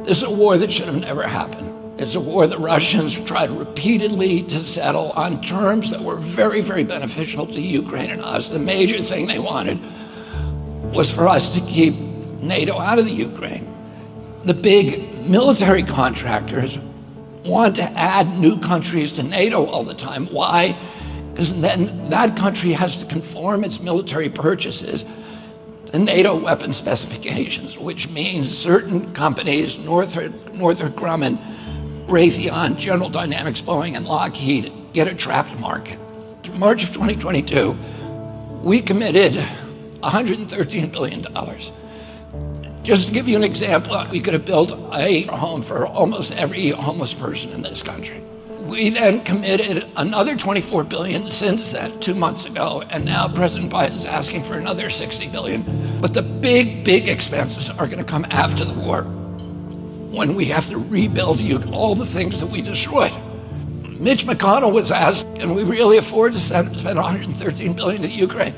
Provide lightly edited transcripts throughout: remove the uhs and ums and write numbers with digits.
This is a war that should have never happened. It's a war the Russians tried repeatedly to settle on terms that were very, very beneficial to Ukraine and us. The major thing they wanted was for us to keep NATO out of the Ukraine. The big military contractors want to add new countries to NATO all the time. Why? Because then that country has to conform its military purchases to NATO weapon specifications, which means certain companies, Northrop Grumman, Raytheon, General Dynamics, Boeing, and Lockheed, get a trapped market. In March of 2022, we committed $113 billion. Just to give you an example, we could have built a home for almost every homeless person in this country. We then committed another $24 billion since then, 2 months ago, and now President Biden's asking for another $60 billion. But the big, big expenses are going to come after the war, when we have to rebuild all the things that we destroyed. Mitch McConnell was asked, can we really afford to spend $113 billion to Ukraine?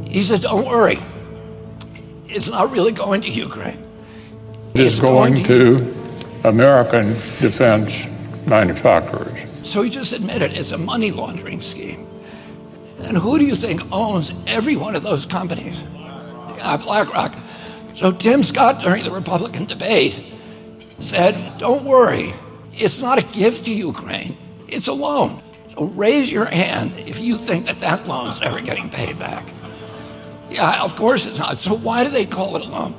He said, don't worry. It's not really going to Ukraine. It's going to American defense manufacturers. So he just admitted it's a money laundering scheme. And who do you think owns every one of those companies? BlackRock. So Tim Scott, during the Republican debate, said, don't worry, it's not a gift to Ukraine, it's a loan. So raise your hand if you think that that loan's ever getting paid back. Yeah, of course it's not. So why do they call it a loan?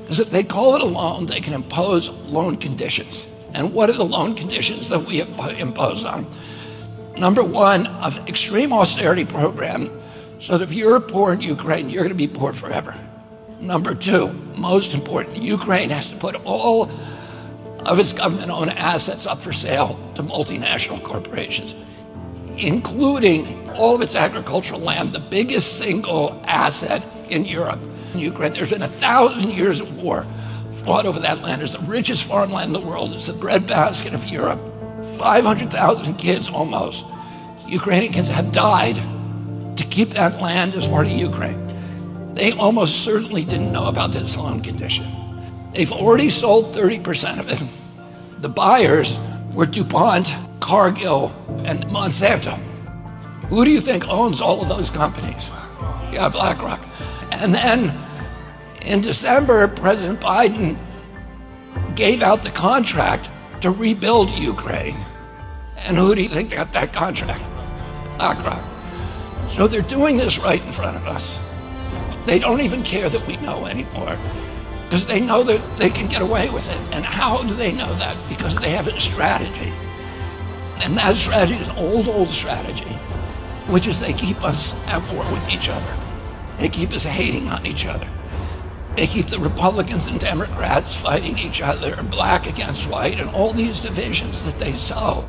Because if they call it a loan, they can impose loan conditions. And what are the loan conditions that we impose on? Number one, an extreme austerity program, so that if you're poor in Ukraine, you're going to be poor forever. Number two, most important, Ukraine has to put all of its government-owned assets up for sale to multinational corporations, including all of its agricultural land, the biggest single asset in Europe. In Ukraine, there's been 1,000 years of war fought over that land. It's the richest farmland in the world. It's the breadbasket of Europe. 500,000 kids almost, Ukrainian kids, have died to keep that land as part of Ukraine. They almost certainly didn't know about this loan condition. They've already sold 30% of it. The buyers were DuPont, Cargill, and Monsanto. Who do you think owns all of those companies? Yeah, BlackRock. And then in December, President Biden gave out the contract to rebuild Ukraine. And who do you think got that contract? BlackRock. So they're doing this right in front of us. They don't even care that we know anymore, because they know that they can get away with it. And how do they know that? Because they have a strategy. And that strategy is an old strategy, which is they keep us at war with each other. They keep us hating on each other. They keep the Republicans and Democrats fighting each other, and black against white, and all these divisions that they sow.